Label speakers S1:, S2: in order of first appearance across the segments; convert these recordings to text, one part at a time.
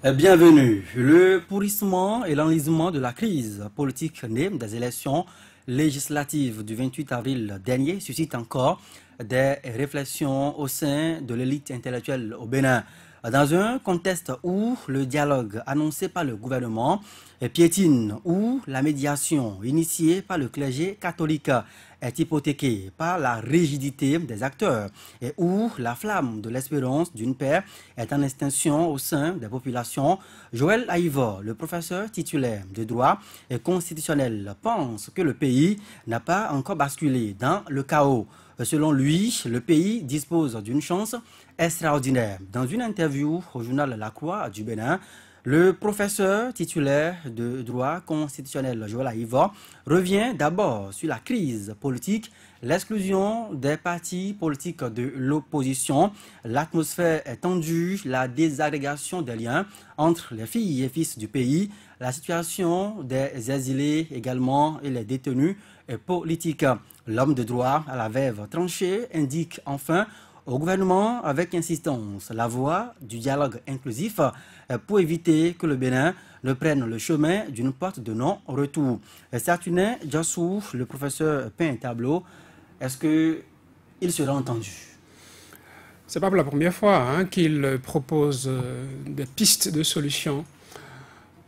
S1: Bienvenue. Le pourrissement et l'enlisement de la crise politique née des élections législatives du 28 avril dernier suscite encore des réflexions au sein de l'élite intellectuelle au Bénin. Dans un contexte où le dialogue annoncé par le gouvernement piétine, où la médiation initiée par le clergé catholique est hypothéquée par la rigidité des acteurs et où la flamme de l'espérance d'une paix est en extinction au sein des populations, Joël Aïvor, le professeur titulaire de droit et constitutionnel, pense que le pays n'a pas encore basculé dans le chaos. Selon lui, le pays dispose d'une chance extraordinaire. Dans une interview au journal La Croix du Bénin, le professeur titulaire de droit constitutionnel Joël Aïvor revient d'abord sur la crise politique, l'exclusion des partis politiques de l'opposition, l'atmosphère est tendue, la désagrégation des liens entre les filles et fils du pays, la situation des exilés également et les détenus politiques. L'homme de droit à la verve tranchée indique enfin au gouvernement avec insistance la voie du dialogue inclusif pour éviter que le Bénin ne prenne le chemin d'une porte de non-retour. Saturnin Djassou, le professeur peint un tableau. Est-ce qu'il sera entendu?
S2: C'est pas pour la première fois qu'il propose des pistes de solutions,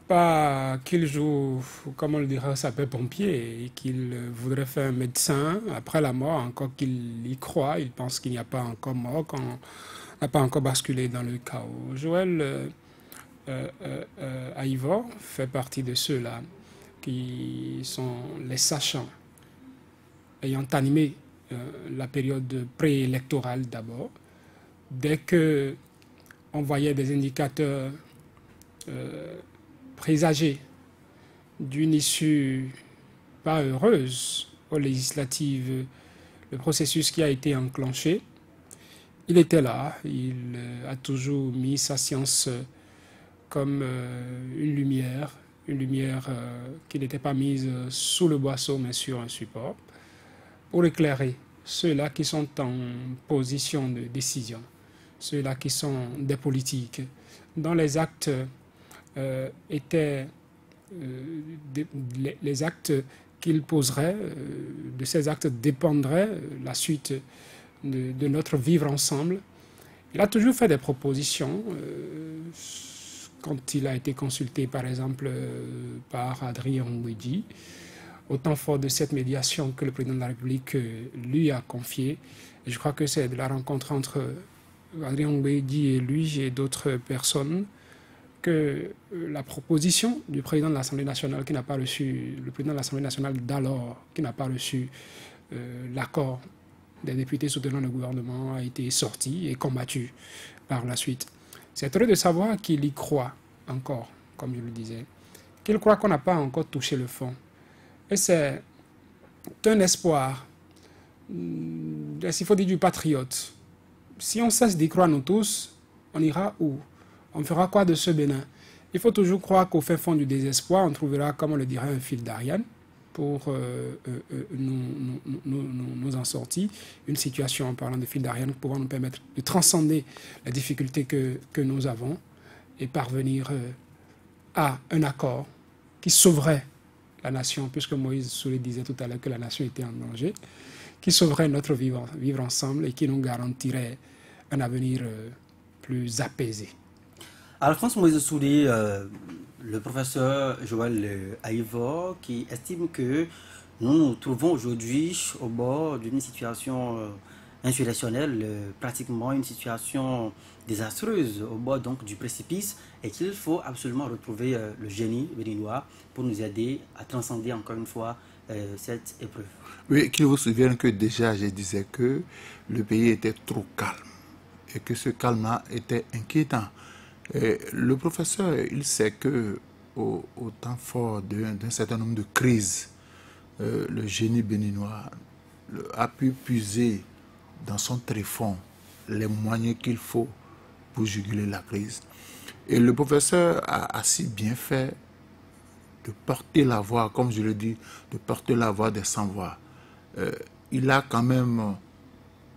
S2: pas qu'il joue, comme on le dirait, sapeur-pompier, et qu'il voudrait faire un médecin après la mort, encore qu'il y croit, il pense qu'il n'y a pas encore mort, qu'on n'a pas encore basculé dans le chaos. Joël Aïvor fait partie de ceux-là qui sont les sachants, ayant animé la période préélectorale d'abord. Dès qu'on voyait des indicateurs présagés d'une issue pas heureuse aux législatives, le processus qui a été enclenché, il était là, il a toujours mis sa science comme une lumière qui n'était pas mise sous le boisseau mais sur un support, pour éclairer ceux-là qui sont en position de décision, ceux-là qui sont des politiques, dont les actes étaient les actes qu'ils poseraient, de ces actes dépendrait la suite de notre vivre ensemble. Il a toujours fait des propositions quand il a été consulté par exemple par Adrien Ngouedi, au temps fort de cette médiation que le président de la République lui a confiée. Et je crois que c'est de la rencontre entre Adrien Ngouedi et lui et d'autres personnes que la proposition du président de l'Assemblée nationale qui n'a pas reçu, le président de l'Assemblée nationale d'alors, qui n'a pas reçu l'accord des députés soutenant le gouvernement a été sortie et combattue par la suite. C'est heureux de savoir qu'il y croit encore, comme je le disais, qu'il croit qu'on n'a pas encore touché le fond. Et c'est un espoir, s'il faut dire du patriote. Si on cesse d'y croire nous tous, on ira où? On fera quoi de ce Bénin? Il faut toujours croire qu'au fin fond du désespoir, on trouvera, comme on le dirait, un fil d'Ariane pour nous en sortir. Une situation, en parlant de fil d'Ariane, pouvant nous permettre de transcender les difficultés que nous avons et parvenir à un accord qui sauverait la nation, puisque Moïse Soulé disait tout à l'heure que la nation était en danger, qui sauverait notre vivre ensemble et qui nous garantirait un avenir plus apaisé.
S1: Alphonse Moïse Soudé, le professeur Joël Aïvor, qui estime que nous nous trouvons aujourd'hui au bord d'une situation insurrectionnelle, pratiquement une situation désastreuse, au bord donc du précipice, et qu'il faut absolument retrouver le génie béninois pour nous aider à transcender encore une fois cette épreuve.
S3: Oui, qu'il vous souvienne que déjà je disais que le pays était trop calme et que ce calme-là était inquiétant. Et le professeur, il sait que au temps fort d'un certain nombre de crises, le génie béninois a pu puiser dans son tréfonds les moyens qu'il faut pour juguler la crise. Et le professeur a si bien fait de porter la voix, comme je le dis, de porter la voix des sans-voix. Il a quand même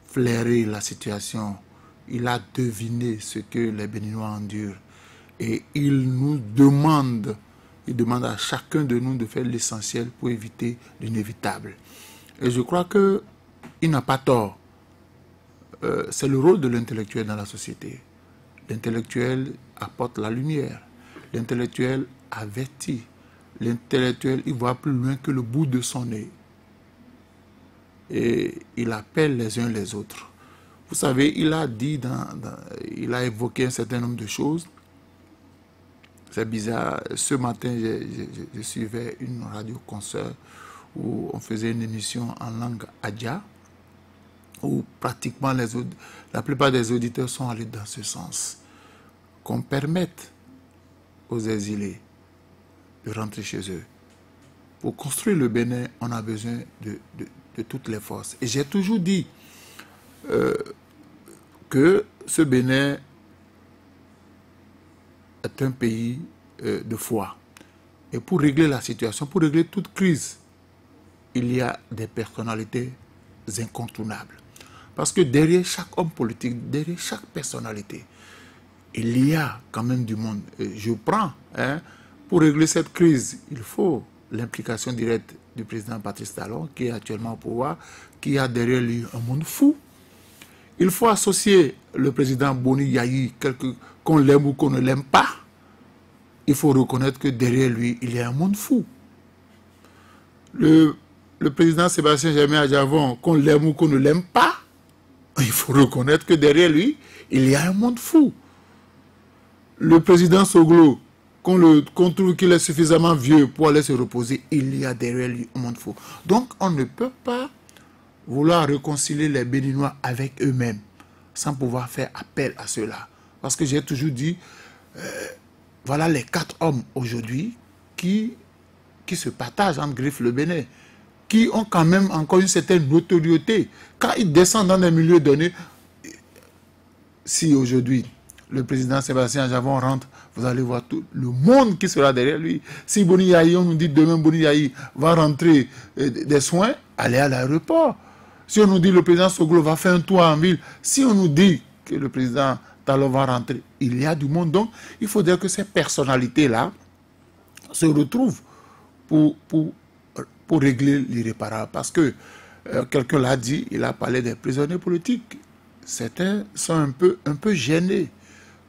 S3: flairé la situation, il a deviné ce que les Béninois endurent. Et il demande à chacun de nous de faire l'essentiel pour éviter l'inévitable. Et je crois qu'il n'a pas tort. C'est le rôle de l'intellectuel dans la société. L'intellectuel apporte la lumière. L'intellectuel avertit. L'intellectuel, il voit plus loin que le bout de son nez. Et il appelle les uns les autres. Vous savez, il a dit, il a évoqué un certain nombre de choses. C'est bizarre. Ce matin, je suivais une radio-concert où on faisait une émission en langue adja, où pratiquement la plupart des auditeurs sont allés dans ce sens. Qu'on permette aux exilés de rentrer chez eux. Pour construire le Bénin, on a besoin de toutes les forces. Et j'ai toujours dit que ce Bénin est un pays de foi. Et pour régler la situation, pour régler toute crise, il y a des personnalités incontournables. Parce que derrière chaque homme politique, derrière chaque personnalité, il y a quand même du monde. Et je prends, pour régler cette crise, il faut l'implication directe du président Patrice Talon, qui est actuellement au pouvoir, qui a derrière lui un monde fou. Il faut associer le président Boni Yayi, qu'on l'aime ou qu'on ne l'aime pas. Il faut reconnaître que derrière lui, il y a un monde fou. Le président Sébastien Germain Adjavon, qu'on l'aime ou qu'on ne l'aime pas, il faut reconnaître que derrière lui, il y a un monde fou. Le président Soglo, qu'on trouve qu'il est suffisamment vieux pour aller se reposer, il y a derrière lui un monde fou. Donc, on ne peut pas vouloir réconcilier les Béninois avec eux-mêmes sans pouvoir faire appel à ceux-là. Parce que j'ai toujours dit, voilà les 4 hommes aujourd'hui qui se partagent entre Griffes le Bénin, qui ont quand même encore une certaine notoriété. Quand ils descendent dans des milieux donnés, si aujourd'hui le président Sébastien Adjavon rentre, vous allez voir tout le monde qui sera derrière lui. Si Boni Yayi, on nous dit demain Boni Yayi va rentrer des soins, allez à l'aéroport. Si on nous dit le président Soglo va faire un tour en ville, si on nous dit que le président Talon va rentrer, il y a du monde. Donc, il faudrait que ces personnalités-là se retrouvent pour régler l'irréparable. Parce que quelqu'un l'a dit, il a parlé des prisonniers politiques. Certains sont un peu gênés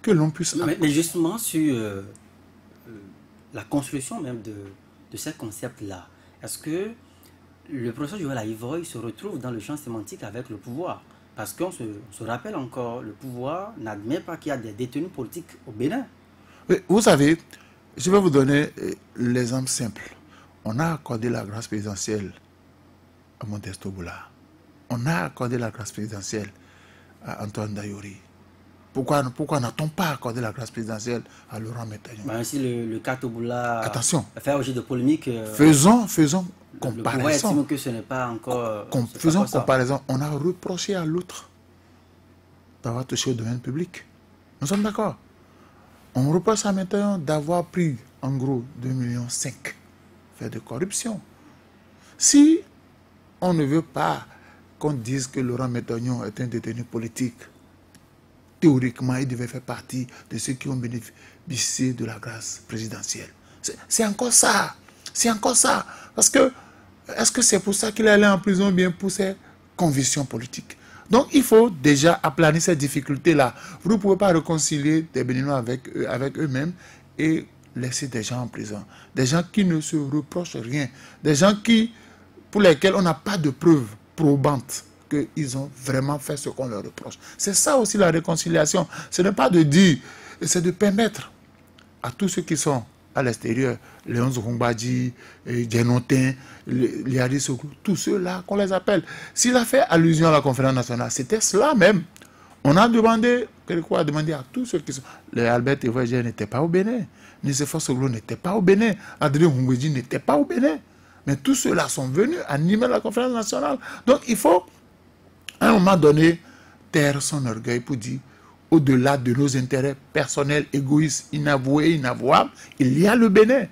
S3: que l'on puisse...
S1: Mais justement, sur la construction même de ces concepts-là, est-ce que le professeur Joël Aïvoy se retrouve dans le champ sémantique avec le pouvoir? Parce qu'on se rappelle encore, le pouvoir n'admet pas qu'il y a des détenus politiques au Bénin.
S3: Vous savez, je vais vous donner l'exemple simple. On a accordé la grâce présidentielle à Modesto Boula. On a accordé la grâce présidentielle à Antoine Dayori. Pourquoi n'a-t-on pas accordé la grâce présidentielle à Laurent Métagnon?
S1: Si le cas Toboula
S3: fait
S1: objet de polémique...
S3: Faisons comparaison.
S1: Le pouvoir estime que ce n'est pas encore...
S3: Faisons comparaison. On a reproché à l'autre d'avoir touché au domaine public. Nous sommes d'accord. On reproche à Métagnon d'avoir pris en gros 2,5 millions fait de corruption. Si on ne veut pas qu'on dise que Laurent Métagnon est un détenu politique, théoriquement, il devait faire partie de ceux qui ont bénéficié de la grâce présidentielle. C'est encore ça. C'est encore ça. Parce que, est-ce que c'est pour ça qu'il est allé en prison, bien pour ses convictions politiques? Donc, il faut déjà aplanir ces difficultés-là. Vous ne pouvez pas réconcilier des Béninois avec eux-mêmes et laisser des gens en prison. Des gens qui ne se reprochent rien. Des gens pour lesquels on n'a pas de preuves probantes qu'ils ont vraiment fait ce qu'on leur reproche. C'est ça aussi la réconciliation. Ce n'est pas de dire, c'est de permettre à tous ceux qui sont à l'extérieur, Léon Zouroumbadji, Djenotin, Liadi Sokou, tous ceux-là qu'on les appelle. S'il a fait allusion à la conférence nationale, c'était cela même. On a demandé, à tous ceux qui sont... Albert Evoyer n'était pas au Bénin, Nicéphore Soglo n'était pas au Bénin, Adrien Hungweji n'était pas au Bénin. Mais tous ceux-là sont venus animer la conférence nationale. Donc il faut, à un moment donné, taire son orgueil pour dire, au-delà de nos intérêts personnels, égoïstes, inavoués, inavouables, il y a le Bénin.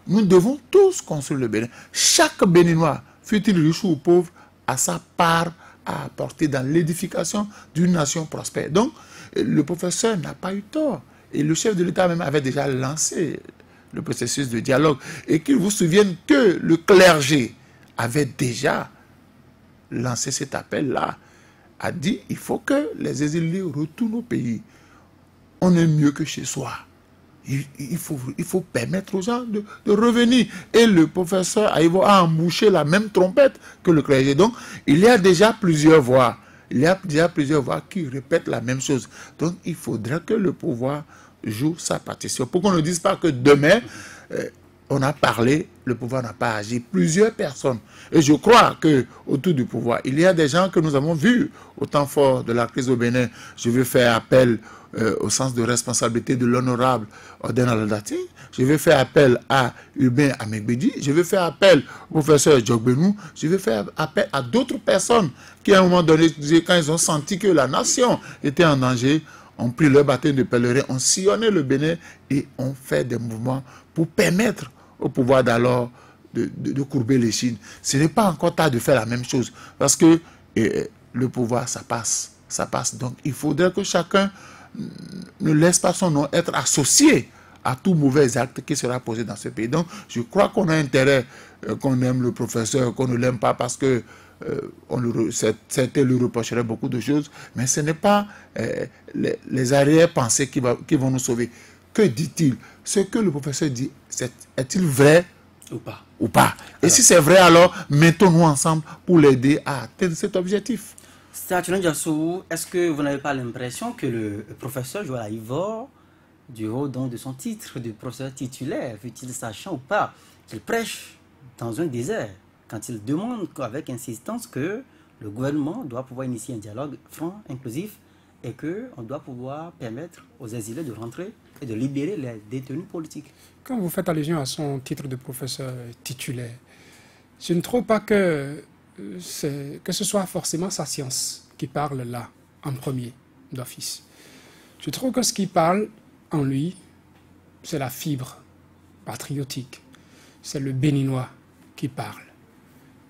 S3: Nous devons tous construire le Bénin. Chaque Béninois, fût-il riche ou pauvre, a sa part à apporter dans l'édification d'une nation prospère. Donc, le professeur n'a pas eu tort. et le chef de l'État même avait déjà lancé le processus de dialogue. Et qu'il vous souvienne que le clergé avait déjà lancé cet appel-là, a dit il faut que les exilés retournent au pays. On est mieux que chez soi. Il faut permettre aux gens de revenir. Et le professeur Aïvo a embouché la même trompette que le clergé. Donc, il y a déjà plusieurs voix. Il y a déjà plusieurs voix qui répètent la même chose. Donc, il faudrait que le pouvoir joue sa partition. Pour qu'on ne dise pas que demain, on a parlé, le pouvoir n'a pas agi. Plusieurs personnes. Et je crois qu'autour du pouvoir, il y a des gens que nous avons vus au temps fort de la crise au Bénin. Je veux faire appel au sens de responsabilité de l'honorable Oden Aladati. Je vais faire appel à Hubin Amegbedi. Je vais faire appel au professeur Djogbenou. Je vais faire appel à d'autres personnes qui, à un moment donné, quand ils ont senti que la nation était en danger, ont pris leur baptême de pèlerin, ont sillonné le Bénin et ont fait des mouvements pour permettre au pouvoir d'alors de courber les chines. Ce n'est pas encore tard de faire la même chose parce que le pouvoir, ça passe. Ça passe. Donc, il faudrait que chacun ne laisse pas son nom être associé à tout mauvais acte qui sera posé dans ce pays. Donc, je crois qu'on a intérêt qu'on aime le professeur, qu'on ne l'aime pas parce que certains lui reprocheraient beaucoup de choses, mais ce n'est pas les arrière-pensées qui vont nous sauver. Que dit-il? Ce que le professeur dit, est-il vrai ou pas? Et si c'est vrai, alors mettons-nous ensemble pour l'aider à atteindre cet objectif.
S1: Est-ce que vous n'avez pas l'impression que le professeur Joël Aïvo, du haut donc de son titre de professeur titulaire, fut-il sachant ou pas, qu'il prêche dans un désert quand il demande avec insistance que le gouvernement doit pouvoir initier un dialogue franc, inclusif, et qu'on doit pouvoir permettre aux exilés de rentrer et de libérer les détenus politiques?
S2: Quand vous faites allusion à son titre de professeur titulaire, je ne trouve pas que ce soit forcément sa science qui parle là, en premier, d'office. Je trouve que ce qui parle en lui, c'est la fibre patriotique. C'est le Béninois qui parle.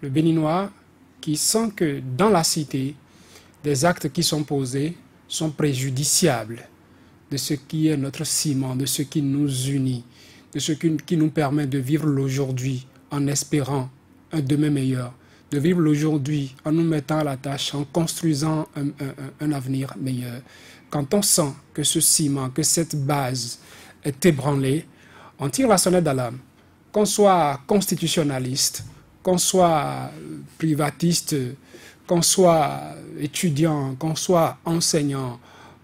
S2: Le Béninois qui sent que dans la cité, des actes qui sont posés sont préjudiciables de ce qui est notre ciment, de ce qui nous unit, de ce qui nous permet de vivre l'aujourd'hui en espérant un demain meilleur, de vivre l'aujourd'hui en nous mettant à la tâche, en construisant un avenir meilleur. Quand on sent que ce ciment, que cette base est ébranlée, on tire la sonnette d'alarme. Qu'on soit constitutionnaliste, qu'on soit privatiste, qu'on soit étudiant, qu'on soit enseignant,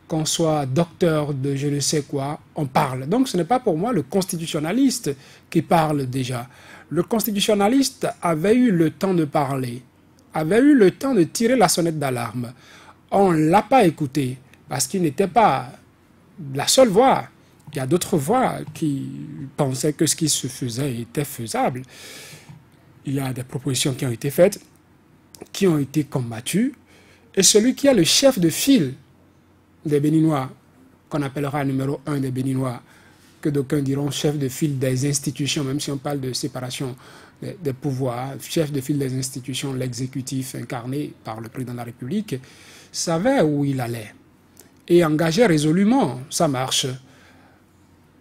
S2: qu'on soit docteur de je ne sais quoi, on parle. Donc ce n'est pas pour moi le constitutionnaliste qui parle déjà. Le constitutionnaliste avait eu le temps de parler, avait eu le temps de tirer la sonnette d'alarme. On ne l'a pas écouté parce qu'il n'était pas la seule voix. Il y a d'autres voix qui pensaient que ce qui se faisait était faisable. Il y a des propositions qui ont été faites, qui ont été combattues. Et celui qui est le chef de file des Béninois, qu'on appellera numéro 1 des Béninois, que d'aucuns diront chef de file des institutions, même si on parle de séparation des pouvoirs, chef de file des institutions, l'exécutif incarné par le président de la République, savait où il allait et engageait résolument sa marche.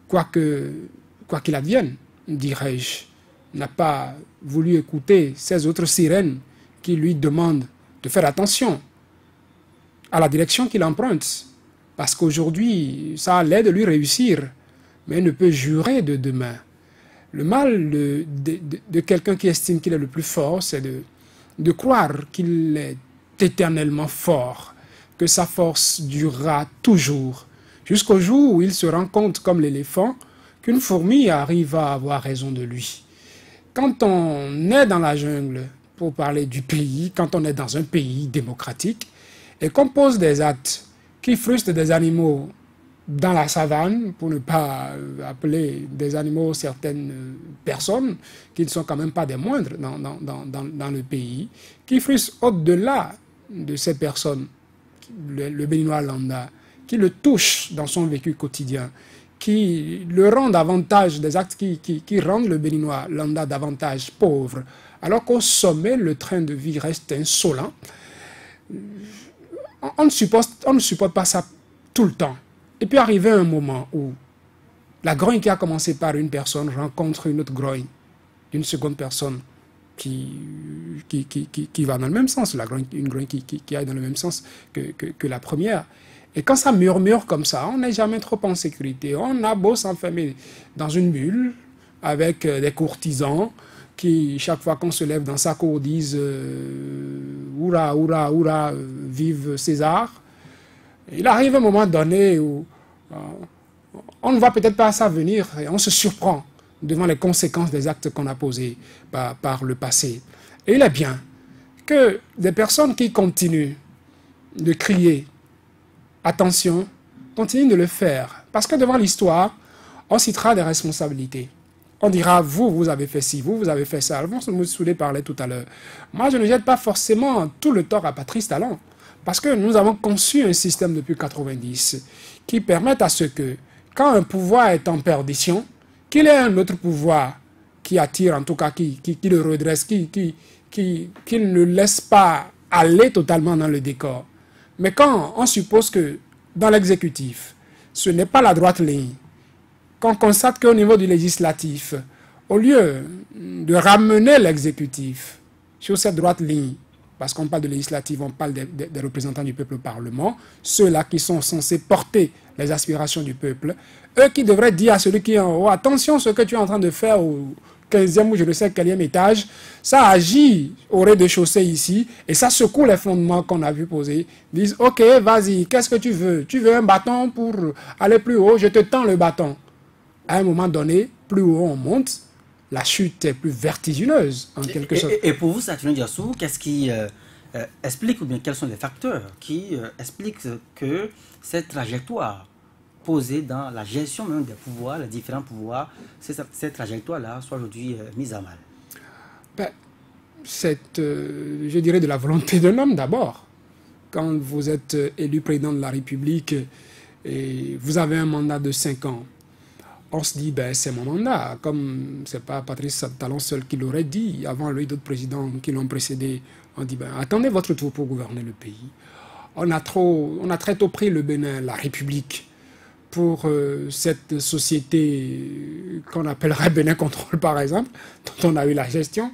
S2: Quoi qu'il advienne, dirais-je, n'a pas voulu écouter ces autres sirènes qui lui demandent de faire attention à la direction qu'il emprunte. Parce qu'aujourd'hui, ça a l'air de lui réussir, mais il ne peut jurer de demain. Le mal de quelqu'un qui estime qu'il est le plus fort, c'est de croire qu'il est éternellement fort, que sa force durera toujours, jusqu'au jour où il se rend compte, comme l'éléphant, qu'une fourmi arrive à avoir raison de lui. Quand on est dans la jungle, pour parler du pays, quand on est dans un pays démocratique, et qu'on pose des actes qui frustrent des animaux dans la savane, pour ne pas appeler des animaux certaines personnes, qui ne sont quand même pas des moindres dans le pays, qui frustrent au-delà de ces personnes, le Béninois lambda, qui le touchent dans son vécu quotidien, qui le rendent davantage, des actes qui rendent le Béninois lambda davantage pauvre, alors qu'au sommet, le train de vie reste insolent. On ne supporte pas ça tout le temps. il peut arriver un moment où la grogne qui a commencé par une personne rencontre une autre grogne d'une seconde personne qui va dans le même sens, une grogne qui aille dans le même sens que la première. Et quand ça murmure comme ça, on n'est jamais trop en sécurité. On a beau s'enfermer dans une bulle avec des courtisans qui, chaque fois qu'on se lève dans sa cour, disent Oura, oura, oura, vive César. Il arrive un moment donné où on ne voit peut-être pas ça venir et on se surprend devant les conséquences des actes qu'on a posés par le passé. Et il est bien que des personnes qui continuent de crier attention, continuent de le faire. Parce que devant l'histoire, on citera des responsabilités. On dira, vous avez fait ci, vous avez fait ça. Alphonse Moussoulé parlait tout à l'heure. Moi, je ne jette pas forcément tout le tort à Patrice Talon. Parce que nous avons conçu un système depuis 90 qui permet à ce que, quand un pouvoir est en perdition, qu'il ait un autre pouvoir qui attire, en tout cas, qui le redresse, qui ne laisse pas aller totalement dans le décor. Mais quand on suppose que dans l'exécutif, ce n'est pas la droite ligne, qu'on constate qu'au niveau du législatif, au lieu de ramener l'exécutif sur cette droite ligne, parce qu'on parle de législatif, on parle des représentants du peuple au Parlement, ceux-là qui sont censés porter les aspirations du peuple, eux qui devraient dire à celui qui est en haut, attention, ce que tu es en train de faire au 15e ou je ne sais quel étage, ça agit au rez-de-chaussée ici, et ça secoue les fondements qu'on a vu poser. Ils disent, ok, vas-y, qu'est-ce que tu veux? Tu veux un bâton pour aller plus haut? Je te tends le bâton. À un moment donné, plus haut on monte, la chute est plus vertigineuse, en quelque sorte.
S1: Et pour vous, Saturnin Diassou, qu'est-ce qui explique, ou bien quels sont les facteurs qui expliquent que cette trajectoire posée dans la gestion même des pouvoirs, les différents pouvoirs, cette trajectoire-là soit aujourd'hui mise à mal?
S2: Je dirais, de la volonté d'un homme d'abord. Quand vous êtes élu président de la République et vous avez un mandat de 5 ans, on se dit, c'est mon mandat. Comme ce n'est pas Patrice Talon seul qui l'aurait dit, avant lui, d'autres présidents qui l'ont précédé, on dit, attendez votre tour pour gouverner le pays. On a très tôt pris le Bénin, la République, pour cette société qu'on appellerait Bénin Contrôle, par exemple, dont on a eu la gestion.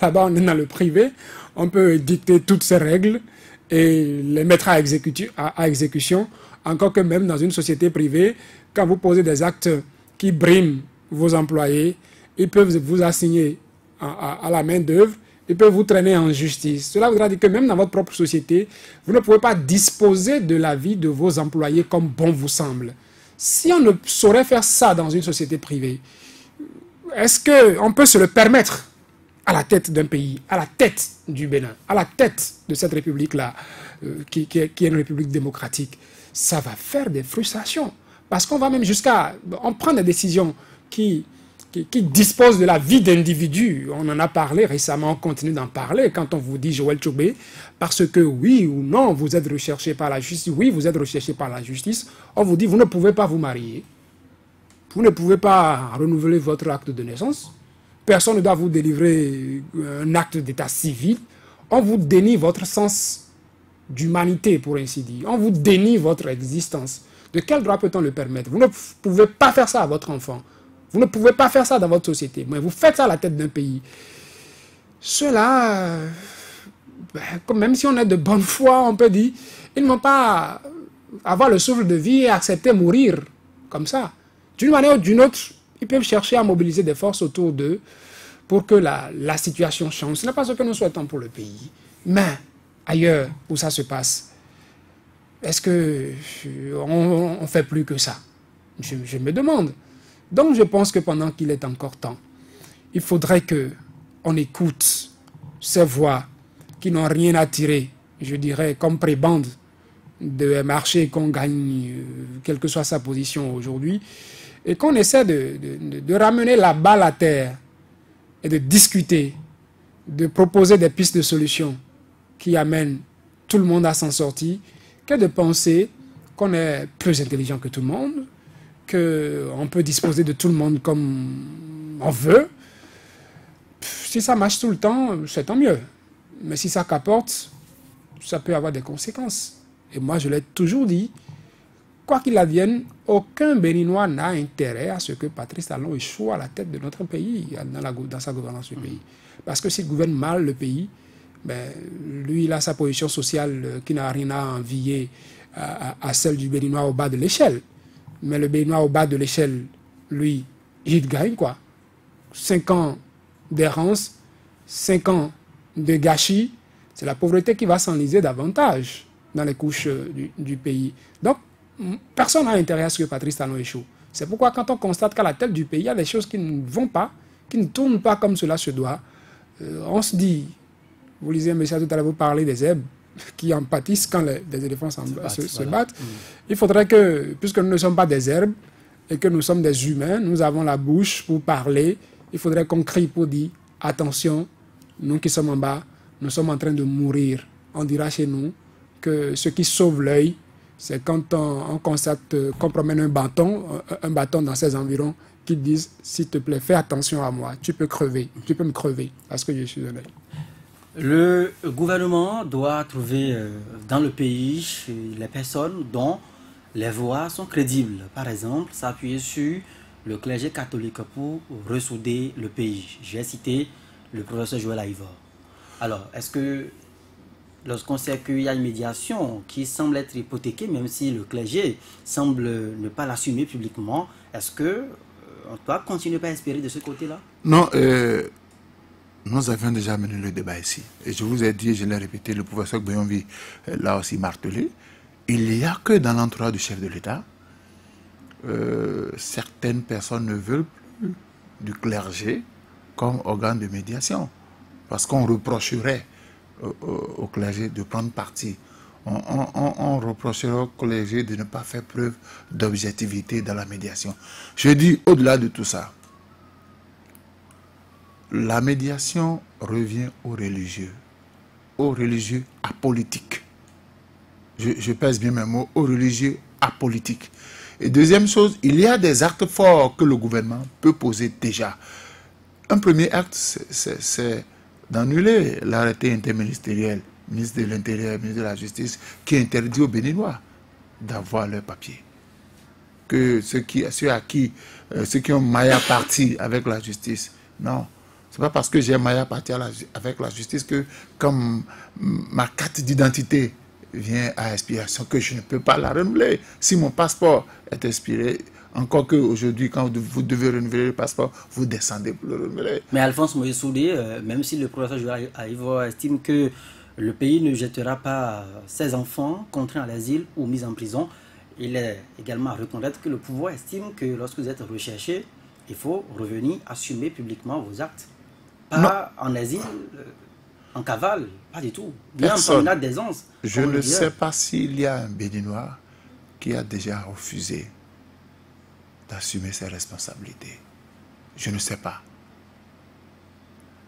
S2: Là-bas, on est dans le privé, on peut dicter toutes ces règles et les mettre à exécution, encore que même dans une société privée, quand vous posez des actes qui briment vos employés, ils peuvent vous assigner à la main d'œuvre, ils peuvent vous traîner en justice. Cela voudra dire que même dans votre propre société, vous ne pouvez pas disposer de la vie de vos employés comme bon vous semble. Si on ne saurait faire ça dans une société privée, est-ce qu'on peut se le permettre à la tête d'un pays, à la tête du Bénin, à la tête de cette république-là, qui est une république démocratique? Ça va faire des frustrations. Parce qu'on va même jusqu'à... On prend des décisions qui disposent de la vie d'individus. On en a parlé récemment, on continue d'en parler quand on vous dit Joël Tchoubé, parce que oui ou non, vous êtes recherché par la justice. Oui, vous êtes recherché par la justice. On vous dit, vous ne pouvez pas vous marier. Vous ne pouvez pas renouveler votre acte de naissance. Personne ne doit vous délivrer un acte d'état civil. On vous dénie votre sens d'humanité, pour ainsi dire. On vous dénie votre existence. De quel droit peut-on le permettre? Vous ne pouvez pas faire ça à votre enfant. Vous ne pouvez pas faire ça dans votre société. Mais vous faites ça à la tête d'un pays. Ceux-là, même si on est de bonne foi, on peut dire, ils ne vont pas avoir le souffle de vie et accepter mourir comme ça. D'une manière ou d'une autre, ils peuvent chercher à mobiliser des forces autour d'eux pour que la situation change. Ce n'est pas ce que nous souhaitons pour le pays. Mais ailleurs où ça se passe, est-ce qu'on ne fait plus que ça? Je me demande. Donc je pense que pendant qu'il est encore temps, il faudrait qu'on écoute ces voix qui n'ont rien à tirer, je dirais, comme prébande de marché qu'on gagne, quelle que soit sa position aujourd'hui, et qu'on essaie de ramener la balle à terre et de discuter, de proposer des pistes de solutions qui amènent tout le monde à s'en sortir, que de penser qu'on est plus intelligent que tout le monde, qu'on peut disposer de tout le monde comme on veut. Si ça marche tout le temps, c'est tant mieux. Mais si ça capote, ça peut avoir des conséquences. Et moi, je l'ai toujours dit, quoi qu'il advienne, aucun Béninois n'a intérêt à ce que Patrice Talon échoue à la tête de notre pays, dans sa gouvernance du pays. Parce que s'il gouverne mal le pays, ben, lui, il a sa position sociale qui n'a rien à envier à celle du Béninois au bas de l'échelle. Mais le Béninois au bas de l'échelle, lui, il gagne quoi? 5 ans d'errance, 5 ans de gâchis, c'est la pauvreté qui va s'enliser davantage dans les couches du pays. Donc, personne n'a intérêt à ce que Patrice Talon échoue. C'est pourquoi quand on constate qu'à la tête du pays, il y a des choses qui ne vont pas, qui ne tournent pas comme cela se doit, on se dit, vous lisez, monsieur, tout à l'heure, vous parlez des zèbres qui en pâtissent quand les éléphants se battent. Il faudrait que, puisque nous ne sommes pas des herbes et que nous sommes des humains, nous avons la bouche pour parler, il faudrait qu'on crie pour dire, attention, nous qui sommes en bas, nous sommes en train de mourir. On dira chez nous que ce qui sauve l'œil, c'est quand on constate qu'on promène un bâton dans ses environs, qui disent, s'il te plaît, fais attention à moi, tu peux crever, tu peux me crever, parce que je suis un œil.
S1: Le gouvernement doit trouver dans le pays les personnes dont les voix sont crédibles. Par exemple, s'appuyer sur le clergé catholique pour ressouder le pays. J'ai cité le professeur Joël Aïvor. Alors, est-ce que lorsqu'on sait qu'il y a une médiation qui semble être hypothéquée, même si le clergé semble ne pas l'assumer publiquement, est-ce qu'on doit continuer à espérer de ce côté-là?
S3: Non, nous avions déjà mené le débat ici. Et je vous ai dit, je l'ai répété, le professeur Boyonvi l'a aussi martelé. Il n'y a que dans l'entourage du chef de l'État, certaines personnes ne veulent plus du clergé comme organe de médiation. Parce qu'on reprocherait au clergé de prendre parti. On reprocherait au clergé de ne pas faire preuve d'objectivité dans la médiation. Je dis, au-delà de tout ça, la médiation revient aux religieux apolitiques. Je pèse bien mes mots, aux religieux apolitiques. Et deuxième chose, il y a des actes forts que le gouvernement peut poser déjà. Un premier acte, c'est d'annuler l'arrêté interministériel, ministre de l'Intérieur, ministre de la Justice, qui interdit aux Béninois d'avoir leurs papiers. Que ceux qui ont maille à partie avec la justice, non. C'est pas parce que j'ai maille à partie avec la justice que, comme ma carte d'identité vient à expiration, que je ne peux pas la renouveler. Si mon passeport est expiré, encore qu'aujourd'hui, quand vous devez renouveler le passeport, vous descendez pour le renouveler.
S1: Mais Alphonse Moïse Soudé, même si le professeur Joël Aïvor estime que le pays ne jettera pas ses enfants contraints à l'asile ou mis en prison, il est également à reconnaître que le pouvoir estime que lorsque vous êtes recherché, il faut revenir assumer publiquement vos actes. Pas en asile, en cavale, pas du tout. Bien en promenade d'aisance.
S3: Je ne sais pas s'il y a un Béninois qui a déjà refusé d'assumer ses responsabilités. Je ne sais pas.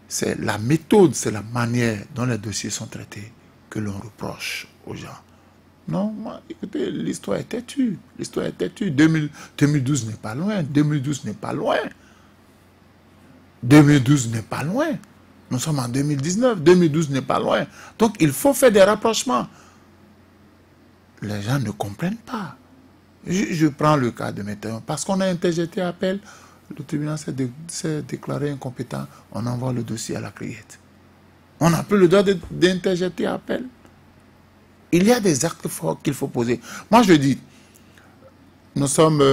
S3: C'est la méthode, c'est la manière dont les dossiers sont traités que l'on reproche aux gens. Non, moi, écoutez, l'histoire est têtue. L'histoire est têtue. 2012 n'est pas loin. 2012 n'est pas loin. 2012 n'est pas loin. Nous sommes en 2019. 2012 n'est pas loin. Donc, il faut faire des rapprochements. Les gens ne comprennent pas. Je prends le cas de Météo. Parce qu'on a interjeté appel, le tribunal s'est déclaré incompétent. On envoie le dossier à la criette. On n'a plus le droit d'interjeter appel. Il y a des actes forts qu'il faut poser. Moi, je dis, nous sommes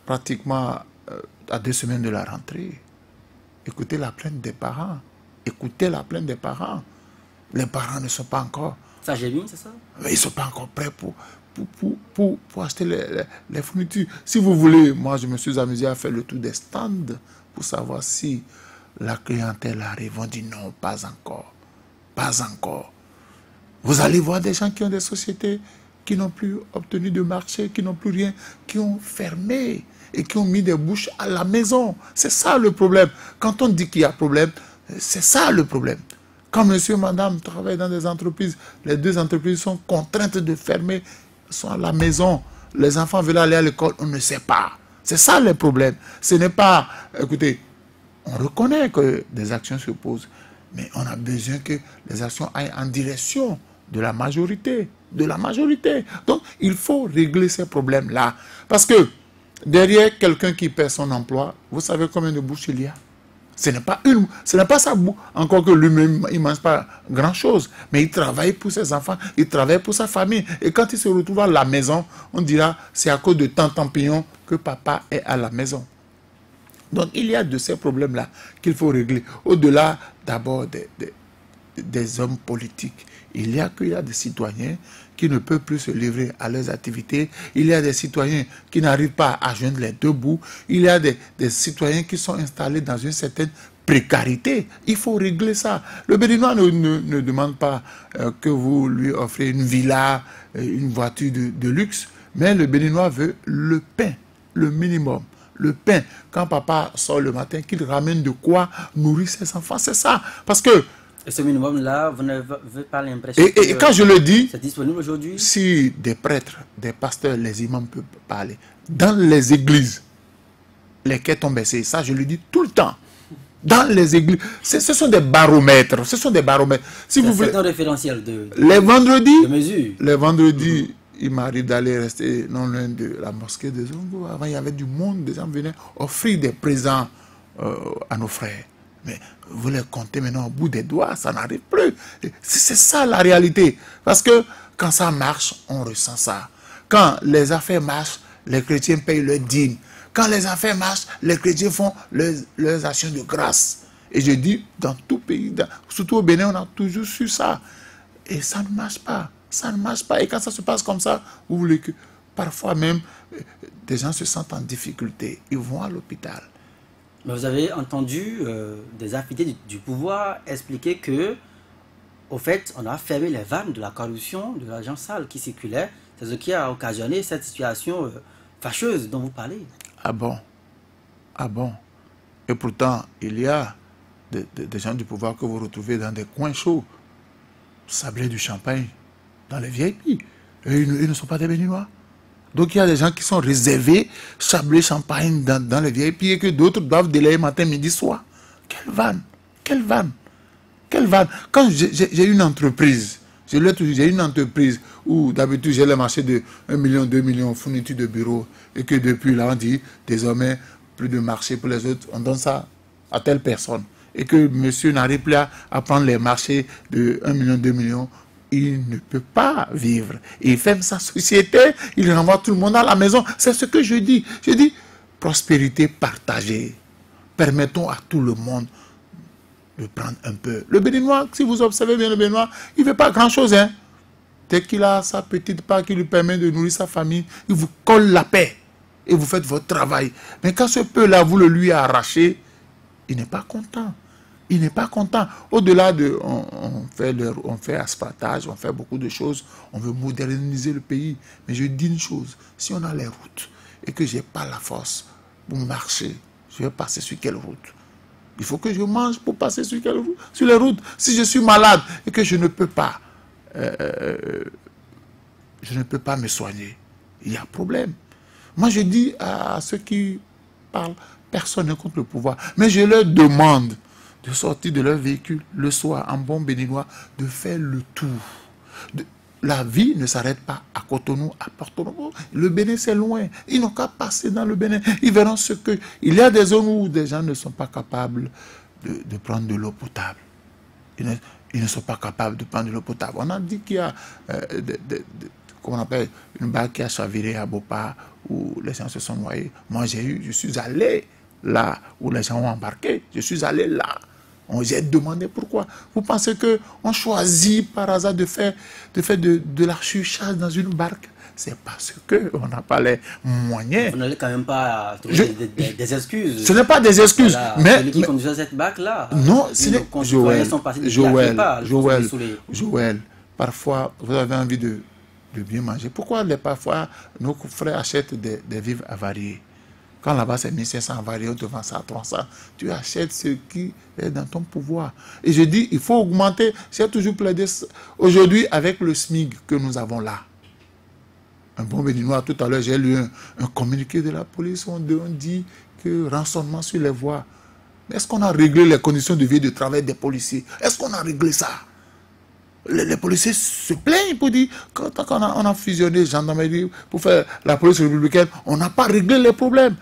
S3: pratiquement à 2 semaines de la rentrée. Écoutez la plainte des parents. Écoutez la plainte des parents. Les parents ne sont pas encore...
S1: Ça j'ai vu, c'est ça?
S3: Ils ne sont pas encore prêts pour acheter les fournitures. Si vous voulez, moi, je me suis amusé à faire le tour des stands pour savoir si la clientèle arrive. On dit non, pas encore. Pas encore. Vous allez voir des gens qui ont des sociétés qui n'ont plus obtenu de marché, qui n'ont plus rien, qui ont fermé et qui ont mis des bouches à la maison. C'est ça le problème. Quand on dit qu'il y a problème, c'est ça le problème. Quand monsieur et madame travaillent dans des entreprises, les 2 entreprises sont contraintes de fermer, sont à la maison. Les enfants veulent aller à l'école, on ne sait pas. C'est ça le problème. Ce n'est pas... Écoutez, on reconnaît que des actions se posent, mais on a besoin que les actions aillent en direction de la majorité. De la majorité. Donc, il faut régler ces problèmes-là. Parce que derrière quelqu'un qui perd son emploi, vous savez combien de bouches il y a? Ce n'est pas sa bouche. Encore que lui-même, il ne mange pas grand-chose. Mais il travaille pour ses enfants, il travaille pour sa famille. Et quand il se retrouve à la maison, on dira, c'est à cause de tant Tampillon que papa est à la maison. Donc, il y a de ces problèmes-là qu'il faut régler. Au-delà, d'abord, des hommes politiques. Il y a des citoyens qui ne peuvent plus se livrer à leurs activités. Il y a des citoyens qui n'arrivent pas à joindre les deux bouts. Il y a des citoyens qui sont installés dans une certaine précarité. Il faut régler ça. Le Béninois ne demande pas que vous lui offrez une villa, une voiture de luxe, mais le Béninois veut le pain, le minimum. Le pain, quand papa sort le matin, qu'il ramène de quoi nourrir ses enfants. C'est ça. Parce que
S1: et ce minimum-là, vous n'avez pas l'impression
S3: et quand je le dis,
S1: c'est disponible aujourd'hui? Si
S3: des prêtres, des pasteurs, les imams peuvent parler, dans les églises, les quais ont baissé. Ça, je le dis tout le temps. Dans les églises, ce sont des baromètres. Ce sont des baromètres. Si vous voulez,
S1: c'est un référentiel
S3: les vendredis,
S1: de mesure.
S3: Les vendredis, il m'arrive d'aller rester non loin de la mosquée de Zongo. Avant, il y avait du monde. Des gens venaient offrir des présents à nos frères. Mais vous les comptez maintenant au bout des doigts, ça n'arrive plus. C'est ça la réalité. Parce que quand ça marche, on ressent ça. Quand les affaires marchent, les chrétiens payent leurs dîmes. Quand les affaires marchent, les chrétiens font leurs actions de grâce. Et je dis, dans tout pays, surtout au Bénin, on a toujours su ça. Et ça ne marche pas. Ça ne marche pas. Et quand ça se passe comme ça, vous voulez que parfois même, des gens se sentent en difficulté. Ils vont à l'hôpital.
S1: Mais vous avez entendu des affidés du pouvoir expliquer que, au fait, on a fermé les vannes de la corruption, de l'argent sale qui circulait. C'est ce qui a occasionné cette situation fâcheuse dont vous parlez.
S3: Ah bon? Ah bon? Et pourtant, il y a des gens du pouvoir que vous retrouvez dans des coins chauds, sabler du champagne, dans les VIP. Et ils ne sont pas des Béninois. Donc il y a des gens qui sont réservés, sablé champagne dans les VIP et que d'autres doivent délayer matin, midi, soir. Quelle vanne! Quelle vanne! Quelle vanne! Quand j'ai une entreprise, j'ai une entreprise où d'habitude j'ai le marché de 1 million, 2 millions fournitures de bureaux et que depuis là on dit désormais plus de marché pour les autres, on donne ça à telle personne. Et que monsieur n'arrive plus à prendre les marchés de 1 million, 2 millions. Il ne peut pas vivre. Il ferme sa société, il renvoie tout le monde à la maison. C'est ce que je dis. Je dis, prospérité partagée. Permettons à tout le monde de prendre un peu. Le Béninois, si vous observez bien le Béninois, il ne fait pas grand-chose. Hein. Dès qu'il a sa petite part qui lui permet de nourrir sa famille, il vous colle la paix. Et vous faites votre travail. Mais quand ce peu-là, vous le lui arrachez, il n'est pas content. Il n'est pas content. Au-delà de... On fait asphaltage, on fait beaucoup de choses. On veut moderniser le pays. Mais je dis une chose. Si on a les routes et que je n'ai pas la force pour marcher, je vais passer sur quelle route? Il faut que je mange pour passer sur quelle route? Sur les routes. Si je suis malade et que je ne peux pas... je ne peux pas me soigner, il y a problème. Moi, je dis à ceux qui parlent, personne n'est contre le pouvoir. Mais je leur demande de sortir de leur véhicule le soir, en bon béninois, de faire le tour. La vie ne s'arrête pas à Cotonou, à Porto Novo. Le Bénin, c'est loin. Ils n'ont qu'à passer dans le Bénin. Ils verront ce que... Il y a des zones où des gens ne sont pas capables de prendre de l'eau potable. Ils ne sont pas capables de prendre de l'eau potable. On a dit qu'il y a comment on appelle, une barque qui a chaviré à Bopa, où les gens se sont noyés. Moi, je suis allé là où les gens ont embarqué. Je suis allé là. J'ai demandé pourquoi. Vous pensez qu'on choisit par hasard de faire de la surcharge dans une barque? C'est parce qu'on n'a pas les moyens.
S1: Vous n'allez quand même pas trouver des excuses.
S3: Ce n'est pas des excuses.
S1: Voilà,
S3: mais
S1: celui qui conduisait cette barque-là.
S3: Non, ce n'est pas...
S1: Joël,
S3: parfois, vous avez envie de bien manger. Pourquoi parfois nos frères achètent des vivres avariés? Quand là-bas c'est 1500 avariés, on te vend ça à 300. Tu achètes ce qui est dans ton pouvoir. Et je dis, il faut augmenter. J'ai toujours plaidé aujourd'hui avec le SMIC que nous avons là. Un bon béninois, tout à l'heure, j'ai lu un communiqué de la police où on dit que rançonnement sur les voies. Est-ce qu'on a réglé les conditions de vie et de travail des policiers? Est-ce qu'on a réglé ça? Les policiers se plaignent pour dire, quand on a fusionné gendarmerie pour faire la police républicaine, on n'a pas réglé les problèmes.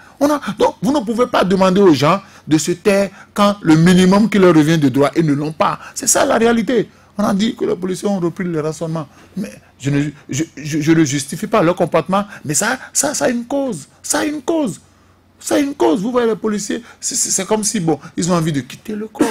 S3: Donc, vous ne pouvez pas demander aux gens de se taire quand le minimum qui leur revient de droit, ils ne l'ont pas. C'est ça la réalité. On a dit que les policiers ont repris le rationnement. Mais je ne justifie pas leur comportement, mais ça a une cause. Ça a une cause. Ça a une cause. Vous voyez, les policiers, c'est comme si, bon, ils ont envie de quitter le corps.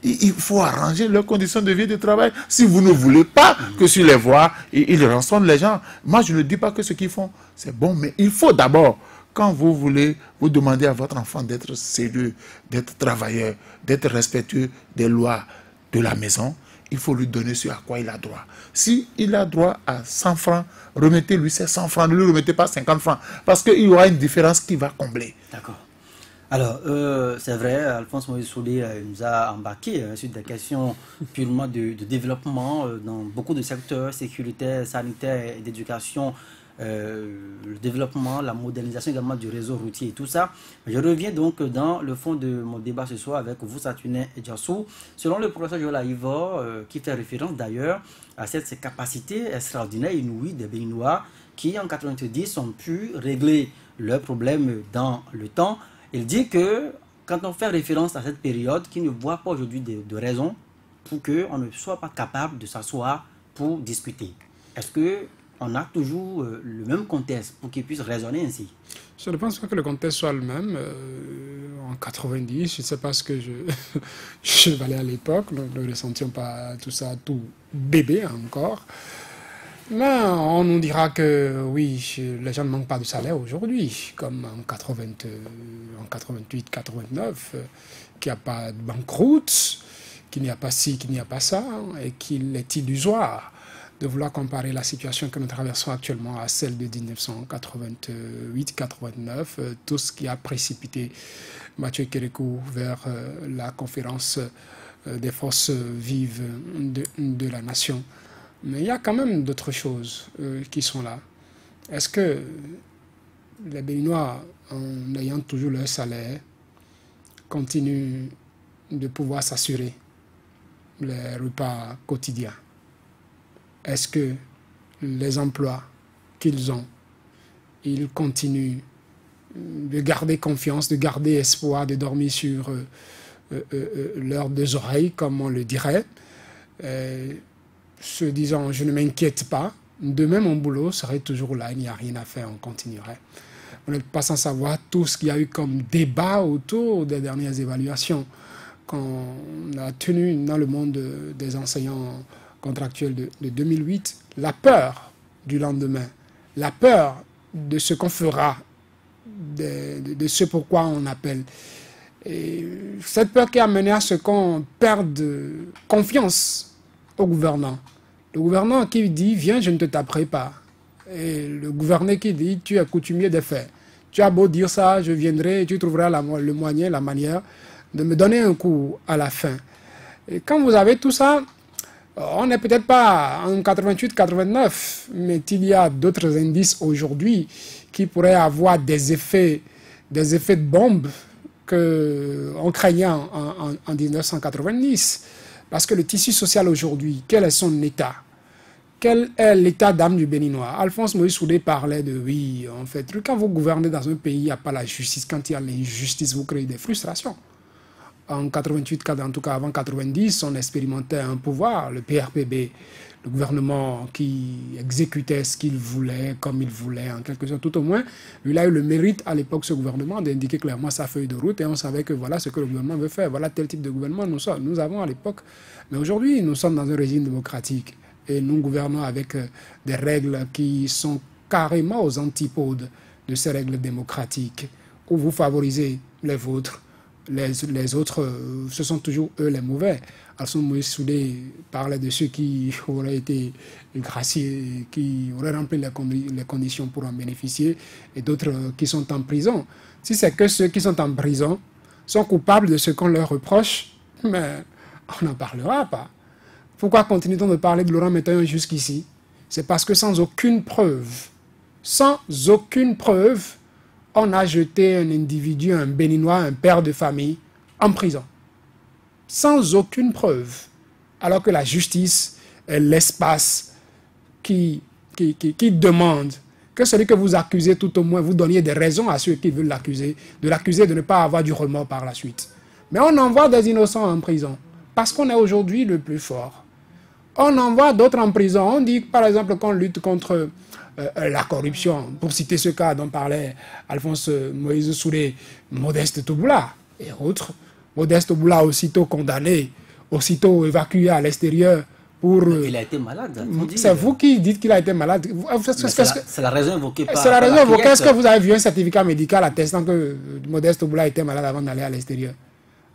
S3: Il faut arranger leurs conditions de vie et de travail. Si vous ne voulez pas que sur les voies, ils rançonnent les gens. Moi, je ne dis pas que ce qu'ils font, c'est bon, mais il faut d'abord, quand vous voulez, vous demander à votre enfant d'être sérieux, d'être travailleur, d'être respectueux des lois de la maison, il faut lui donner ce à quoi il a droit. Si il a droit à 100 francs, remettez-lui ces 100 francs, ne lui remettez pas 50 francs, parce qu'il y aura une différence qui va combler.
S1: D'accord. Alors, c'est vrai, Alphonse Moïse Soudé nous a embarqué sur des questions purement de développement dans beaucoup de secteurs, sécuritaire, sanitaire et d'éducation, le développement, la modernisation également du réseau routier et tout ça. Je reviens donc dans le fond de mon débat ce soir avec vous, Saturnin et Diassou. Selon le professeur Joël Ivor, qui fait référence d'ailleurs à cette capacité extraordinaire, inouïe des Béninois qui en 90 ont pu régler leurs problèmes dans le temps. Il dit que quand on fait référence à cette période, qu'il ne voit pas aujourd'hui de raison pour qu'on ne soit pas capable de s'asseoir pour discuter. Est-ce qu'on a toujours le même contexte pour qu'il puisse raisonner ainsi?
S2: Je ne pense pas que le contexte soit le même. En 90, je ne sais pas ce que je valais à l'époque, donc nous ne ressentions pas tout ça, tout bébé encore. Mais on nous dira que oui, les gens ne manquent pas de salaire aujourd'hui, comme en 88, 89, qu'il n'y a pas de banqueroute, qu'il n'y a pas ci, qu'il n'y a pas ça, et qu'il est illusoire de vouloir comparer la situation que nous traversons actuellement à celle de 1988-89, tout ce qui a précipité Mathieu Kérékou vers la conférence des forces vives de la nation. Mais il y a quand même d'autres choses qui sont là. Est-ce que les Béninois, en ayant toujours leur salaire, continuent de pouvoir s'assurer les repas quotidiens? Est-ce que les emplois qu'ils ont, ils continuent de garder confiance, de garder espoir, de dormir sur leurs deux oreilles, comme on le dirait, se disant « je ne m'inquiète pas, demain mon boulot serait toujours là, il n'y a rien à faire, on continuerait ». On n'est pas sans savoir tout ce qu'il y a eu comme débat autour des dernières évaluations qu'on a tenues dans le monde des enseignants contractuels de 2008. La peur du lendemain, la peur de ce qu'on fera, de ce pourquoi on appelle. Et cette peur qui a mené à ce qu'on perde confiance au gouvernant. Le gouvernant qui dit « viens, je ne te taperai pas ». Et le gouverneur qui dit « tu es coutumier des faits. Tu as beau dire ça, je viendrai et tu trouveras le moyen, la manière de me donner un coup à la fin ». Et quand vous avez tout ça, on n'est peut-être pas en 88-89, mais il y a d'autres indices aujourd'hui qui pourraient avoir des effets de bombe qu'on craignait en 1990. Parce que le tissu social aujourd'hui, quel est son état? Quel est l'état d'âme du Béninois? Alphonse Moïse Soudé parlait de oui, en fait, quand vous gouvernez dans un pays, il n'y a pas la justice. Quand il y a l'injustice, vous créez des frustrations. En 88, en tout cas avant 90, on expérimentait un pouvoir, le PRPB, le gouvernement qui exécutait ce qu'il voulait, comme il voulait, en quelque sorte. Tout au moins, il a eu le mérite à l'époque, ce gouvernement, d'indiquer clairement sa feuille de route et on savait que voilà ce que le gouvernement veut faire, voilà tel type de gouvernement nous avons à l'époque. Mais aujourd'hui, nous sommes dans un régime démocratique et nous gouvernons avec des règles qui sont carrément aux antipodes de ces règles démocratiques, où vous favorisez les vôtres. Les autres, ce sont toujours eux les mauvais. Alphonse Moïse Soudé parlait de ceux qui auraient été graciés, qui auraient rempli les conditions pour en bénéficier, et d'autres qui sont en prison. Si c'est que ceux qui sont en prison sont coupables de ce qu'on leur reproche, mais on n'en parlera pas. Pourquoi continue-t-on de parler de Laurent Métaillon jusqu'ici? C'est parce que sans aucune preuve, on a jeté un individu, un Béninois, un père de famille, en prison. Sans aucune preuve. Alors que la justice l'espace qui demande que celui que vous accusez, tout au moins, vous donniez des raisons à ceux qui veulent l'accuser, de l'accuser de ne pas avoir du remords par la suite. Mais on envoie des innocents en prison parce qu'on est aujourd'hui le plus fort. On envoie d'autres en prison. On dit, par exemple, qu'on lutte contre la corruption, pour citer ce cas dont parlait Alphonse Moïse Souré, Modeste Touboula et autres. Modeste Touboula, aussitôt condamné, aussitôt évacué à l'extérieur.
S1: Il a été malade.
S2: C'est vous qui dites qu'il a été malade.
S1: C'est la raison évoquée par...
S2: C'est la raison évoquée. Est-ce que vous avez vu un certificat médical attestant que Modeste Touboula était malade avant d'aller à l'extérieur?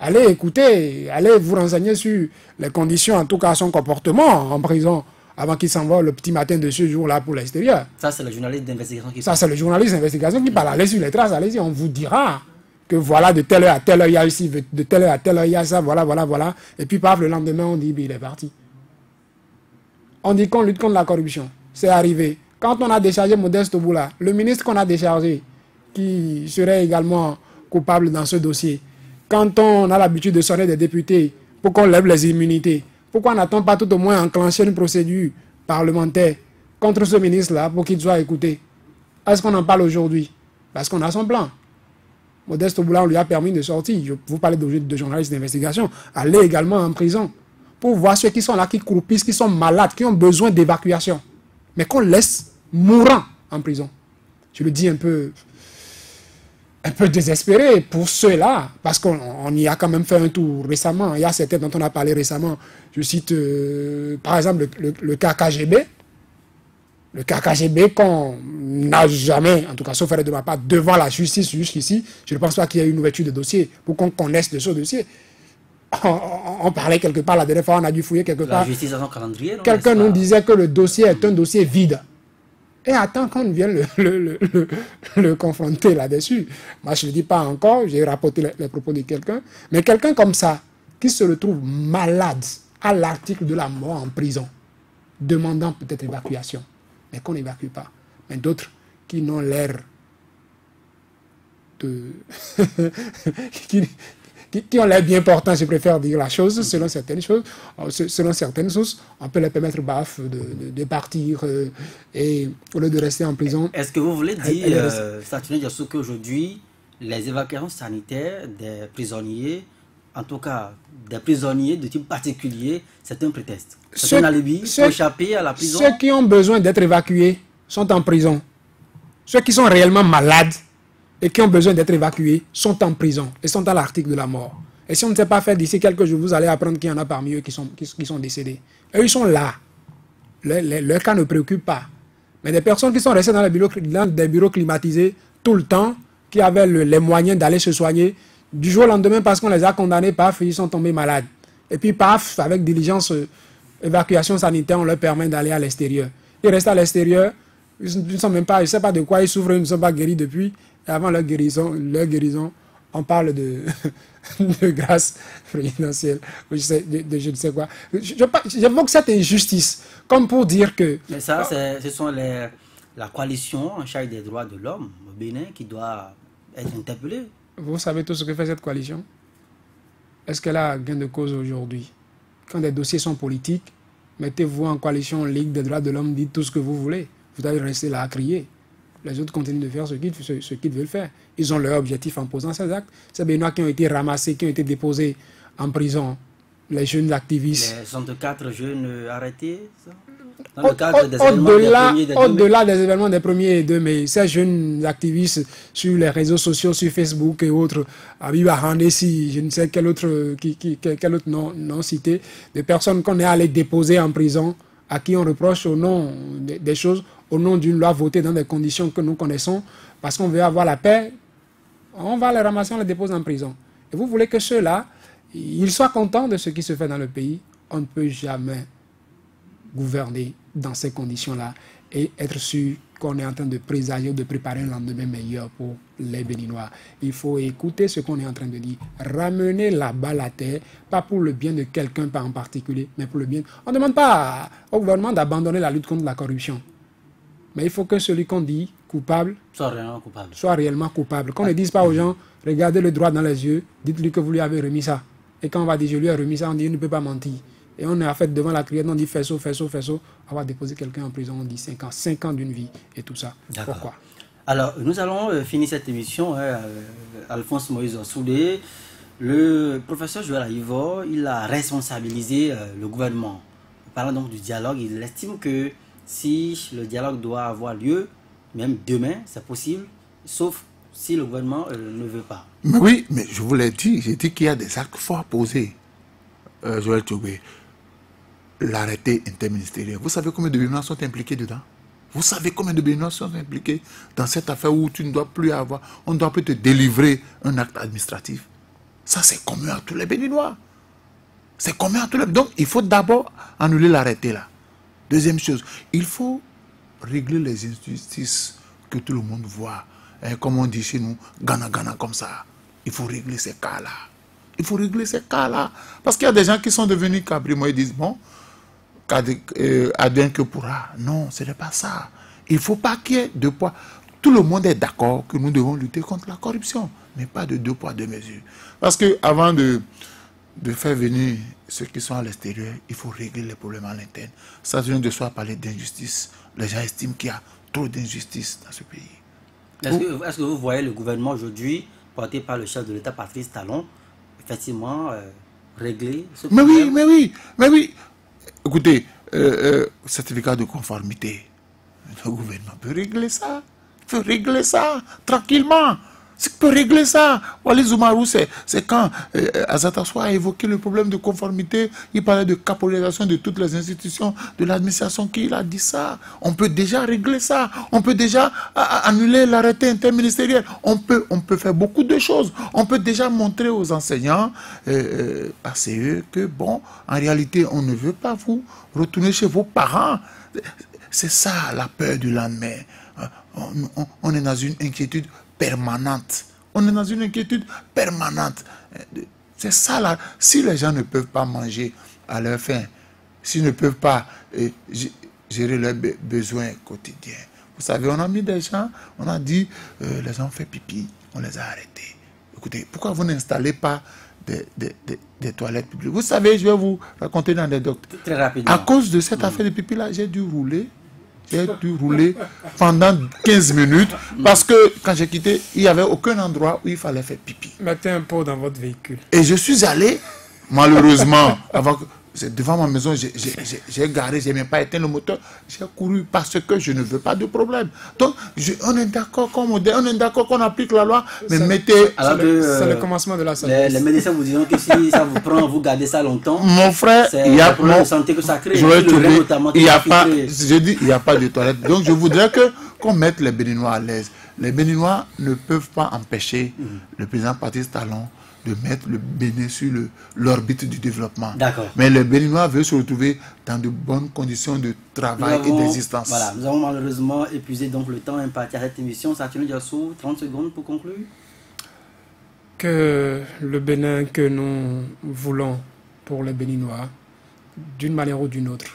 S2: Allez écouter, allez vous renseigner sur les conditions, en tout cas son comportement en prison, avant qu'il s'envole le petit matin de ce jour-là pour l'extérieur.
S1: Ça, c'est le journaliste d'investigation qui
S2: parle. Ça, c'est le journaliste d'investigation qui parle. Allez sur les traces, allez-y, on vous dira que voilà, de telle heure à telle heure, il y a ici, de telle heure à telle heure, il y a ça, voilà. Et puis, paf, le lendemain, on dit, il est parti. On dit qu'on lutte contre la corruption. C'est arrivé. Quand on a déchargé Modeste Touboula, le ministre qu'on a déchargé, qui serait également coupable dans ce dossier, quand on a l'habitude de sonner des députés pour qu'on lève les immunités, pourquoi n'attend pas tout au moins enclencher une procédure parlementaire contre ce ministre-là pour qu'il soit écouté? Est-ce qu'on en parle aujourd'hui? Parce qu'on a son plan. Modeste Touboula, on lui a permis de sortir. Je vous parlais de journalistes d'investigation. Aller également en prison pour voir ceux qui sont là, qui croupissent, qui sont malades, qui ont besoin d'évacuation. Mais qu'on laisse mourant en prison. Je le dis un peu désespéré pour ceux-là, parce qu'on y a quand même fait un tour récemment. Il y a certains dont on a parlé récemment. Je cite par exemple le KKGB. Le KKGB qu'on n'a jamais, en tout cas sauf erreur de ma part, devant la justice jusqu'ici. Je ne pense pas qu'il y ait une ouverture de dossier pour qu'on connaisse de ce dossier. On parlait quelque part, la dernière fois on a dû fouiller quelque part.
S1: La justice a son calendrier.
S2: Quelqu'un nous disait que le dossier est un dossier vide. Et attends qu'on vienne le confronter là-dessus. Moi, je ne le dis pas encore, j'ai rapporté les propos de quelqu'un. Mais quelqu'un comme ça, qui se retrouve malade à l'article de la mort en prison, demandant peut-être évacuation, mais qu'on n'évacue pas. Mais d'autres qui n'ont l'air de... qui ont l'air bien portants, je préfère dire la chose, selon certaines choses, selon certaines sources, on peut leur permettre de partir et au lieu de rester en prison.
S1: Est-ce que vous voulez dire, Saturnin Diassou, qu'aujourd'hui, les évacuations sanitaires des prisonniers, en tout cas des prisonniers de type particulier, c'est un prétexte? C'est un alibi pour échapper à la prison?
S2: Ceux qui ont besoin d'être évacués sont en prison. Ceux qui sont réellement malades et qui ont besoin d'être évacués sont en prison et sont à l'article de la mort. Et si on ne sait pas faire d'ici quelques jours, vous allez apprendre qu'il y en a parmi eux qui sont décédés. Eux, ils sont là. Leur cas ne préoccupe pas. Mais des personnes qui sont restées dans des bureaux climatisés tout le temps, qui avaient les moyens d'aller se soigner, du jour au lendemain, parce qu'on les a condamnés, paf, ils sont tombés malades. Et puis, paf, avec diligence, évacuation sanitaire, on leur permet d'aller à l'extérieur. Ils restent à l'extérieur, ils ne sont même pas, je ne sais pas de quoi ils souffrent, ils ne sont pas guéris depuis. Et avant leur guérison, on parle de grâce présidentielle, je ne sais quoi. J'évoque cette injustice, comme pour dire que...
S1: Mais ça, ce sont la coalition en charge des droits de l'homme au Bénin qui doit être interpellée.
S2: Vous savez tout ce que fait cette coalition? Est-ce qu'elle a gain de cause aujourd'hui? Quand des dossiers sont politiques, mettez-vous en coalition Ligue des droits de l'homme, dites tout ce que vous voulez. Vous allez rester là à crier. Les autres continuent de faire ce qu'ils veulent faire. Ils ont leur objectif en posant ces actes. Ces Béninois qui ont été ramassés, qui ont été déposés en prison, les jeunes activistes.
S1: Les 64 jeunes arrêtés, ça? Dans le cadre des événements
S2: au-delà des événements des 1er et 2 mai, ces jeunes activistes sur les réseaux sociaux, sur Facebook et autres, Abiba Handessi, je ne sais quel autre nom cité, des personnes qu'on est allé déposer en prison, à qui on reproche au nom des choses, au nom d'une loi votée dans des conditions que nous connaissons, parce qu'on veut avoir la paix, on va les ramasser, on les dépose en prison. Et vous voulez que ceux-là, ils soient contents de ce qui se fait dans le pays? On ne peut jamais gouverner dans ces conditions-là et être sûr qu'on est en train de présager ou de préparer un lendemain meilleur pour les Béninois. Il faut écouter ce qu'on est en train de dire. Ramener la balle à terre, pas pour le bien de quelqu'un pas en particulier, mais pour le bien. On ne demande pas au gouvernement d'abandonner la lutte contre la corruption. Mais il faut que celui qu'on dit coupable soit réellement coupable. Qu'on ne dise pas aux gens, regardez le droit dans les yeux, dites-lui que vous lui avez remis ça. Et quand on va dire je lui ai remis ça, on dit il ne peut pas mentir. Et on est en fait devant la criette, on dit fais ça, fais ça, fais ça. On va déposer quelqu'un en prison, on dit 5 ans d'une vie et tout ça. Pourquoi?
S1: Alors, nous allons finir cette émission, Alphonse Moïse Soudé. Le professeur Joël Aïvo, il a responsabilisé le gouvernement. Parlant donc du dialogue, il estime que si le dialogue doit avoir lieu, même demain, c'est possible, sauf si le gouvernement ne veut pas.
S3: Mais oui, mais je vous l'ai dit, j'ai dit qu'il y a des actes forts posés. Joël Toubé, l'arrêté interministériel. Vous savez combien de Béninois sont impliqués dedans? Vous savez combien de Béninois sont impliqués dans cette affaire où tu ne dois plus avoir, on ne doit plus te délivrer un acte administratif? Ça, c'est commun à tous les Béninois. C'est commun à tous les... Donc, il faut d'abord annuler l'arrêté là. Deuxième chose, il faut régler les injustices que tout le monde voit. Et comme on dit chez nous, Ghana, Ghana, comme ça. Il faut régler ces cas-là. Il faut régler ces cas-là. Parce qu'il y a des gens qui sont devenus cabrimois et disent, bon, advient que pourra. Non, ce n'est pas ça. Il ne faut pas qu'il y ait deux poids. Tout le monde est d'accord que nous devons lutter contre la corruption, mais pas de deux poids, deux mesures. Parce qu'avant de faire venir ceux qui sont à l'extérieur, il faut régler les problèmes à l'interne. Ça vient de soi parler d'injustice. Les gens estiment qu'il y a trop d'injustice dans ce pays.
S1: Est-ce que vous voyez le gouvernement aujourd'hui, porté par le chef de l'État, Patrice Talon, effectivement régler ce problème?
S3: Mais oui. Écoutez, certificat de conformité, le gouvernement peut régler ça. Il peut régler ça tranquillement. Il peut régler ça. Wali Zoumarou, c'est quand Azatasoa a évoqué le problème de conformité, il parlait de caporisation de toutes les institutions de l'administration, qu'il a dit ça. On peut déjà régler ça. On peut déjà annuler l'arrêté interministériel. On peut faire beaucoup de choses. On peut déjà montrer aux enseignants ACE que, bon, en réalité, on ne veut pas vous retourner chez vos parents. C'est ça la peur du lendemain. On est dans une inquiétude permanente. On est dans une inquiétude permanente. C'est ça là. Si les gens ne peuvent pas manger à leur faim, s'ils ne peuvent pas gérer leurs besoins quotidiens. Vous savez, on a mis des gens, on a dit, les gens ont fait pipi, on les a arrêtés. Écoutez, pourquoi vous n'installez pas des toilettes publiques? Vous savez, je vais vous raconter une anecdote.
S1: Très rapidement.
S3: À cause de cette affaire de pipi là, j'ai dû rouler pendant 15 minutes parce que quand j'ai quitté, il n'y avait aucun endroit où il fallait faire pipi.
S2: Mettez un pot dans votre véhicule.
S3: Et je suis allé, malheureusement, devant ma maison, j'ai garé, je n'ai même pas éteint le moteur, j'ai couru parce que je ne veux pas de problème. Donc, on est d'accord qu'on applique la loi, mais mettez...
S2: C'est le commencement de la santé.
S1: Les médecins vous diront que si ça vous prend, vous gardez ça longtemps.
S3: Mon frère, il y a
S1: problème de santé que ça crée.
S3: Il n'y a pas, je dis, il n'y a pas de toilette. Donc, je voudrais qu'on mette les Béninois à l'aise. Les Béninois ne peuvent pas empêcher le président Patrice Talon de mettre le Bénin sur l'orbite du développement. Mais le Béninois veut se retrouver dans de bonnes conditions de travail et d'existence.
S1: Voilà, nous avons malheureusement épuisé donc le temps imparti à cette émission. Saturne Diassou, 30 secondes pour conclure.
S2: Que le Bénin que nous voulons pour les Béninois, d'une manière ou d'une autre,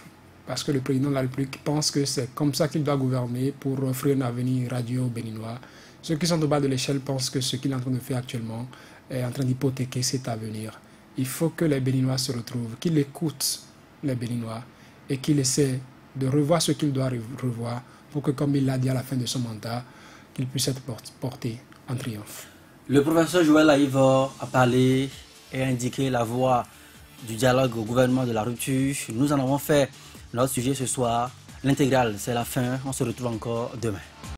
S2: parce que le président de la République pense que c'est comme ça qu'il doit gouverner pour offrir un avenir radieux aux Béninois. Ceux qui sont au bas de l'échelle pensent que ce qu'il est en train de faire actuellement est en train d'hypothéquer cet avenir. Il faut que les Béninois se retrouvent, qu'ils écoutent les Béninois et qu'ils essaient de revoir ce qu'ils doivent revoir pour que, comme il l'a dit à la fin de son mandat, qu'il puisse être porté en triomphe.
S1: Le professeur Joël Aïvo a parlé et indiqué la voie du dialogue au gouvernement de la rupture. Nous en avons fait notre sujet ce soir. L'intégrale, c'est la fin. On se retrouve encore demain.